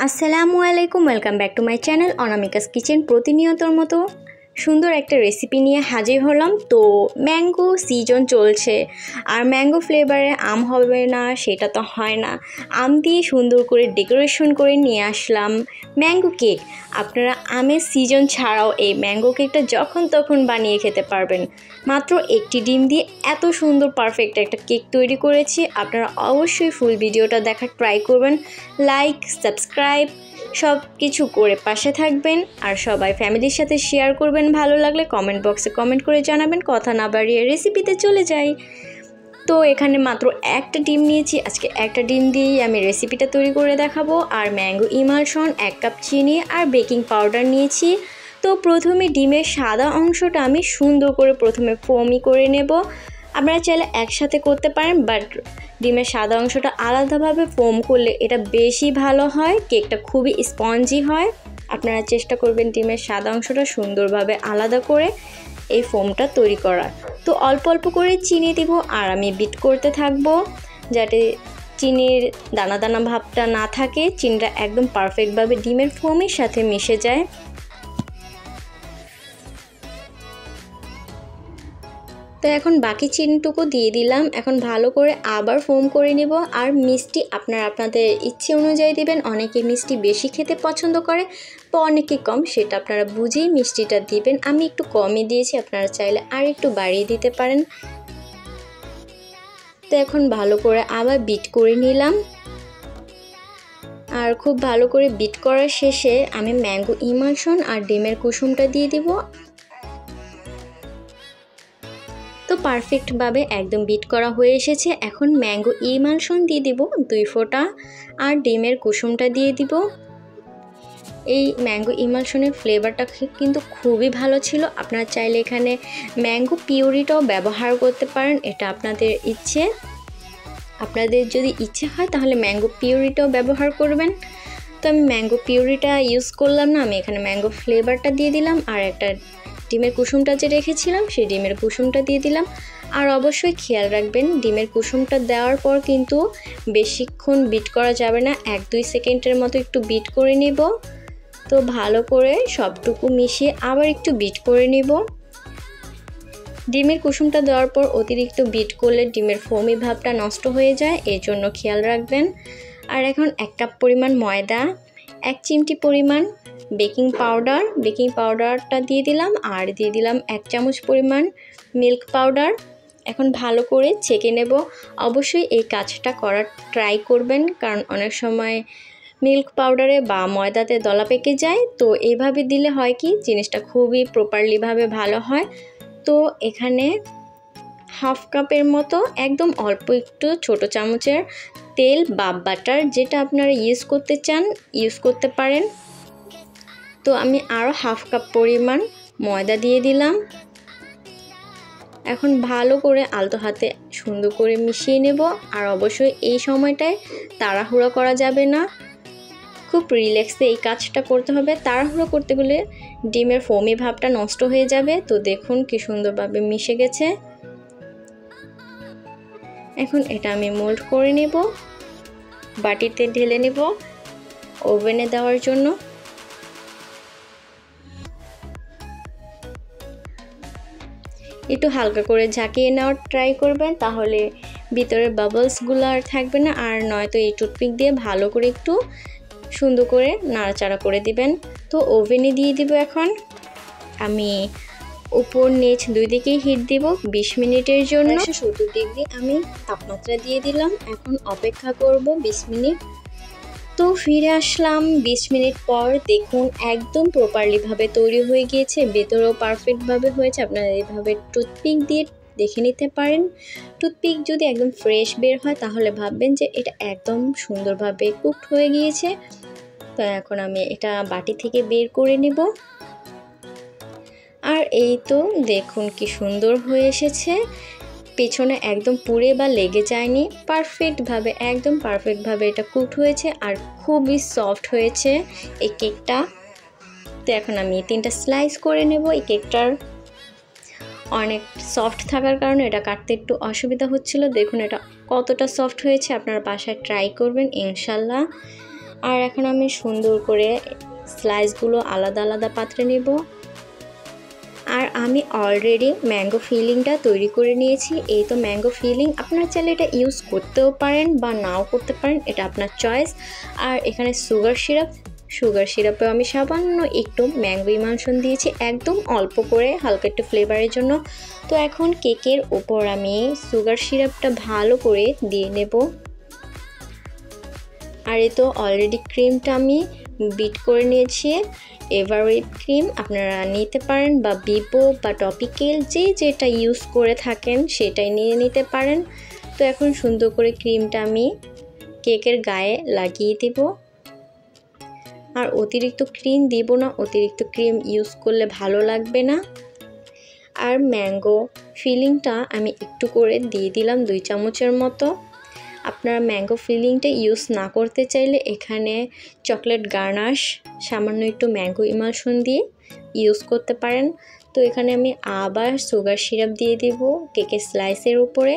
আসসালামু আলাইকুম, welcome back to my channel Anamika's kitchen. প্রতিনিয়তর মতো সুন্দর একটা রেসিপি নিয়ে হাজির হলাম। তো ম্যাঙ্গো সিজন চলছে, আর ম্যাঙ্গো ফ্লেভারে আম হবে না সেটা তো হয় না। আম দিয়ে সুন্দর করে ডেকোরেশন করে নিয়ে আসলাম ম্যাঙ্গো কেক। আপনারা আমের সিজন ছাড়াও এই ম্যাঙ্গো কেকটা যখন তখন বানিয়ে খেতে পারবেন। মাত্র একটি ডিম দিয়ে এত সুন্দর পারফেক্ট একটা কেক তৈরি করেছি। আপনারা অবশ্যই ফুল ভিডিওটা দেখার ট্রাই করবেন। লাইক, সাবস্ক্রাইব সব কিছু করে পাশে থাকবেন, আর সবাই ফ্যামিলির সাথে শেয়ার করবেন। ভালো লাগলে কমেন্ট বক্সে কমেন্ট করে জানাবেন। কথা না বাড়িয়ে রেসিপিতে চলে যাই। তো এখানে মাত্র একটা ডিম নিয়েছি, আজকে একটা ডিম দিয়েই আমি রেসিপিটা তৈরি করে দেখাবো। আর ম্যাঙ্গো ইমালশন, 1 কাপ চিনি আর বেকিং পাউডার নিয়েছি। তো প্রথমে ডিমের সাদা অংশটা আমি সুন্দর করে প্রথমে ফোমি করে নেব। আপনারা চাইলে একসাথে করতে পারেন, বাট ডিমের সাদা অংশটা আলাদাভাবে ফোম করলে এটা বেশি ভালো হয়, কেকটা খুবই স্পঞ্জি হয়। আপনারা চেষ্টা করবেন ডিমের সাদা অংশটা সুন্দরভাবে আলাদা করে এই ফোমটা তৈরি করার। তো অল্প অল্প করে চিনি দিব, আর আমি বিট করতে থাকবো যাতে চিনির দানা দানা ভাবটা না থাকে, চিনিটা একদম পারফেক্টভাবে ডিমের ফোমের সাথে মিশে যায়। তো এখন বাকি চিনিটুকু দিয়ে দিলাম। এখন ভালো করে আবার ফোম করে নেব। আর মিষ্টি আপনাদের ইচ্ছে অনুযায়ী দিবেন। অনেকে মিষ্টি বেশি খেতে পছন্দ করে, তো অনেকে কম, সেটা আপনারা বুঝেই মিষ্টিটা দিবেন। আমি একটু কমই দিয়েছি, আপনারা চাইলে আর একটু বাড়িয়ে দিতে পারেন। তো এখন ভালো করে আবার বিট করে নিলাম। আর খুব ভালো করে বিট করার শেষে আমি ম্যাঙ্গো ইমালশন আর ডিমের কুসুমটা দিয়ে দিব। তো পারফেক্টভাবে একদম বিট করা হয়ে এসেছে। এখন ম্যাঙ্গো ইমালশন দিয়ে দিব 2 ফোঁটা, আর ডিমের কুসুমটা দিয়ে দিব। এই ম্যাঙ্গো ইমালশনের ফ্লেভারটা কিন্তু খুবই ভালো ছিল। আপনারা চাইলে এখানে ম্যাঙ্গো পিউরিটাও ব্যবহার করতে পারেন, এটা আপনাদের ইচ্ছে। আপনাদের যদি ইচ্ছে হয় তাহলে ম্যাঙ্গো পিউরিটাও ব্যবহার করবেন। তো আমি ম্যাঙ্গো পিউরিটা ইউজ করলাম না, আমি এখানে ম্যাঙ্গো ফ্লেভারটা দিয়ে দিলাম। আর একটা ডিমের কুসুমটা যে রেখেছিলাম সেই ডিমের কুসুমটা দিয়ে দিলাম। আর অবশ্যই খেয়াল রাখবেন, ডিমের কুসুমটা দেওয়ার পর কিন্তু বেশিক্ষণ বিট করা যাবে না, 1-2 সেকেন্ডের মতো একটু বিট করে নেব। তো ভালো করে সবটুকু মিশিয়ে আবার একটু বিট করে নেব। ডিমের কুসুমটা দেওয়ার পর অতিরিক্ত বিট করলে ডিমের ফোমি ভাবটা নষ্ট হয়ে যায়, এর জন্য খেয়াল রাখবেন। আর এখন 1 কাপ পরিমাণ ময়দা, 1 চিমটি পরিমাণ বেকিং পাউডারটা দিয়ে দিলাম। আর দিয়ে দিলাম 1 চামচ পরিমাণ মিল্ক পাউডার। এখন ভালো করে ছেঁকে নেব। অবশ্যই এই কাজটা করার ট্রাই করবেন, কারণ অনেক সময় মিল্ক পাউডারে বা ময়দাতে দলা পেকে যায়। তো এইভাবে দিলে হয় কি, জিনিসটা খুবই প্রপারলিভাবে ভালো হয়। তো এখানে 1/2 কাপের মতো একদম অল্প একটু ছোট চামচের তেল বা বাটার, যেটা আপনারা ইউজ করতে চান ইউজ করতে পারেন। তো আমি আরও 1/2 কাপ পরিমাণ ময়দা দিয়ে দিলাম। এখন ভালো করে আলতো হাতে সুন্দর করে মিশিয়ে নেব। আর অবশ্যই এই সময়টায় তাড়াহুড়ো করা যাবে না, খুব রিল্যাক্সে এই কাজটা করতে হবে। তাড়াহুড়ো করতে গেলে ডিমের ফোমি ভাবটা নষ্ট হয়ে যাবে। তো দেখুন কি সুন্দরভাবে মিশে গেছে। এখন এটা আমি মোল্ড করে নেব, বাটিতে ঢেলে নেব ওভেনে দেওয়ার জন্য। একটু হালকা করে ঝাঁকিয়ে নেওয়ার ট্রাই করবেন, তাহলে ভিতরের বাবলসগুলো আর থাকবে না। আর নয়তো এই টুথপিক দিয়ে ভালো করে একটু সুন্দর করে নাড়াচাড়া করে দিবেন। তো ওভেনে দিয়ে দিব। এখন আমি উপর নিচ 2 দিকেই হিট দিব 20 মিনিটের জন্য। 170 ডিগ্রি আমি তাপমাত্রা দিয়ে দিলাম। এখন অপেক্ষা করব 20 মিনিট। তো ফিরে আসলাম 20 মিনিট পর। দেখুন একদম প্রপারলিভাবে তৈরি হয়ে গিয়েছে, ভেতরেও পারফেক্টভাবে হয়েছে। আপনারা এইভাবে টুথপিক দিয়ে দেখে নিতে পারেন। টুথপিক যদি একদম ফ্রেশ বের হয় তাহলে ভাববেন যে এটা একদম সুন্দরভাবে কুকড হয়ে গিয়েছে। তো এখন আমি এটা বাটি থেকে বের করে নেব। আর এই তো দেখুন কি সুন্দর হয়ে এসেছে, পেছনে একদম পুড়ে বা লেগে যায়নি, একদম পারফেক্টভাবে এটা কুকড হয়েছে। আর খুবই সফট হয়েছে এই কেকটা। তো এখন আমি 3টা স্লাইস করে নেব। এই কেকটার অনেক সফট থাকার কারণে এটা কাটতে একটু অসুবিধা হচ্ছিল। দেখুন এটা কতটা সফট হয়েছে, আপনারা বাসায় ট্রাই করবেন ইনশাল্লাহ। আর এখন আমি সুন্দর করে স্লাইসগুলো আলাদা আলাদা পাত্রে নেব। আর আমি অলরেডি ম্যাঙ্গো ফিলিংটা তৈরি করে নিয়েছি। এই তো ম্যাঙ্গো ফিলিং, আপনারা চাইলে এটা ইউজ করতেও পারেন বা নাও করতে পারেন, এটা আপনার চয়েস। আর এখানে সুগার সিরাপেও আমি সামান্য একটু ম্যাঙ্গো ইমালশন দিয়েছি, একদম অল্প করে, হালকা একটু ফ্লেভারের জন্য। তো এখন কেকের ওপর আমি সুগার সিরাপটা ভালো করে দিয়ে নেব। আর এই তো অলরেডি ক্রিমটা আমি বিট করে নিয়েছি। এভারগ্রিন ক্রিম আপনারা নিতে পারেন বা বিবো বা টপিক্যাল যেটা ইউজ করে থাকেন সেটাই নিয়ে নিতে পারেন। তো এখন সুন্দর করে ক্রিমটা আমি কেকের গায়ে লাগিয়ে দেব। আর অতিরিক্ত ক্রিম দিব না, অতিরিক্ত ক্রিম ইউজ করলে ভালো লাগবে না। আর ম্যাঙ্গো ফিলিংটা আমি একটু করে দিয়ে দিলাম 2 চামচের মতো। আপনারা ম্যাঙ্গো ফিলিংটা ইউজ না করতে চাইলে এখানে চকলেট গার্নাশ সামান্য একটু ম্যাঙ্গো ইমালশন দিয়ে ইউজ করতে পারেন। তো এখানে আমি আবার সুগার সিরাপ দিয়ে দেব কেকের স্লাইসের উপরে।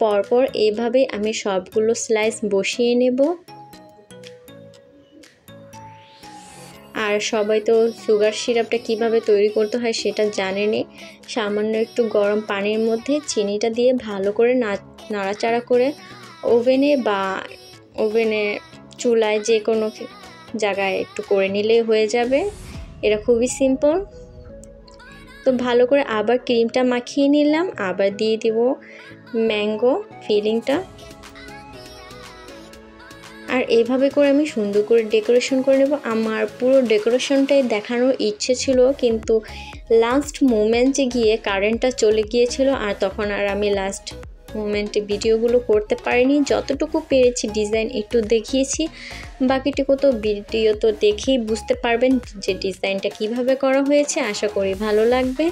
পরপর এইভাবে আমি সবগুলো স্লাইস বসিয়ে নেব। আর সবাই তো সুগার সিরাপটা কিভাবে তৈরি করতে হয় সেটা জানেনই। সামান্য একটু গরম পানির মধ্যে চিনিটা দিয়ে ভালো করে নাড়াচাড়া করে ওভেনে চুলায় যে কোনো জায়গায় একটু করে নিলেই হয়ে যাবে। এটা খুবই সিম্পল। তো ভালো করে আবার ক্রিমটা মাখিয়ে নিলাম, আবার দিয়ে দিব ম্যাঙ্গো ফিলিংটা। আর এইভাবে করে আমি সুন্দর করে ডেকোরেশন করে নেব। আমার পুরো ডেকোরেশনটাই দেখানোর ইচ্ছে ছিল, কিন্তু লাস্ট মোমেন্টে গিয়ে কারেন্টটা চলে গিয়েছিল, আর তখন আর আমি লাস্ট মোমেন্টে ভিডিওগুলো করতে পারিনি। যতটুকু পেরেছি ডিজাইন একটু দেখিয়েছি, বাকিটুকু তো ভিডিও তো দেখেই বুঝতে পারবেন যে ডিজাইনটা কিভাবে করা হয়েছে। আশা করি ভালো লাগবে।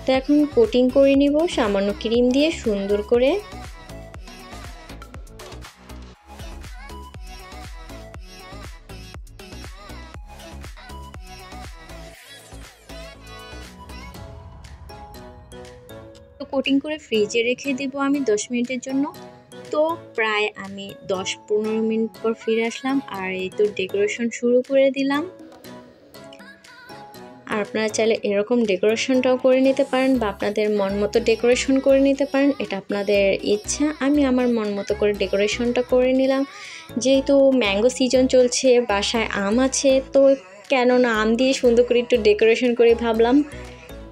তো এখন কোটিং করে নিব সামান্য ক্রিম দিয়ে সুন্দর করে। তো কোটিং করে ফ্রিজে রেখে দেব আমি 10 মিনিটের জন্য। তো প্রায় আমি 10-15 মিনিট পর ফিরে আসলাম, আর এই তো ডেকোরেশন শুরু করে দিলাম। আর আপনারা চাইলে এরকম ডেকোরেশনটাও করে নিতে পারেন বা আপনাদের মন মতো ডেকোরেশন করে নিতে পারেন, এটা আপনাদের ইচ্ছা। আমি আমার মন মতো করে ডেকোরেশনটা করে নিলাম। যেহেতু ম্যাঙ্গো সিজন চলছে, বাসায় আম আছে, তো কেন না আম দিয়ে সুন্দর করে একটু ডেকোরেশন করে ভাবলাম।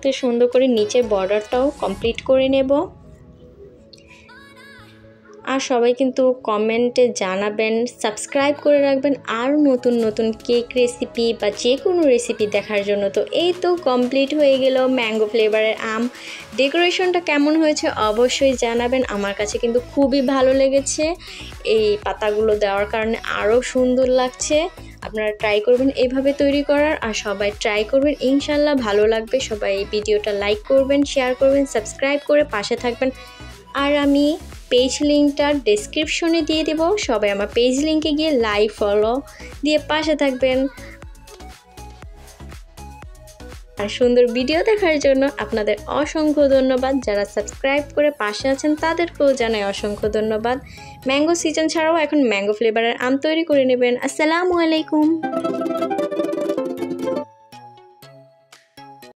তো সুন্দর করে নিচের বর্ডারটাও কমপ্লিট করে নেব। আর সবাই কিন্তু কমেন্টে জানাবেন, সাবস্ক্রাইব করে রাখবেন আর নতুন নতুন কেক রেসিপি বা যে কোনো রেসিপি দেখার জন্য। তো এই তো কমপ্লিট হয়ে গেল ম্যাঙ্গো ফ্লেভারের আম। ডেকোরেশনটা কেমন হয়েছে অবশ্যই জানাবেন। আমার কাছে কিন্তু খুবই ভালো লেগেছে, এই পাতাগুলো দেওয়ার কারণে আরও সুন্দর লাগছে। আপনারা ট্রাই করবেন এইভাবে তৈরি করার, আর সবাই ট্রাই করবেন, ইনশাল্লাহ ভালো লাগবে। সবাই এই ভিডিওটা লাইক করবেন, শেয়ার করবেন, সাবস্ক্রাইব করে পাশে থাকবেন। আর আমি পেজ লিঙ্কটা ডেসক্রিপশনে দিয়ে দেব, সবাই আমার পেজ লিঙ্কে গিয়ে লাইক ফলো দিয়ে পাশে থাকবেন। আর সুন্দর ভিডিও দেখার জন্য আপনাদের অসংখ্য ধন্যবাদ। যারা সাবস্ক্রাইব করে পাশে আছেন তাদেরকেও জানাই অসংখ্য ধন্যবাদ। ম্যাঙ্গো সিজন ছাড়াও এখন ম্যাঙ্গো ফ্লেভারের আম তৈরি করে নেবেন। আসসালামু আলাইকুম।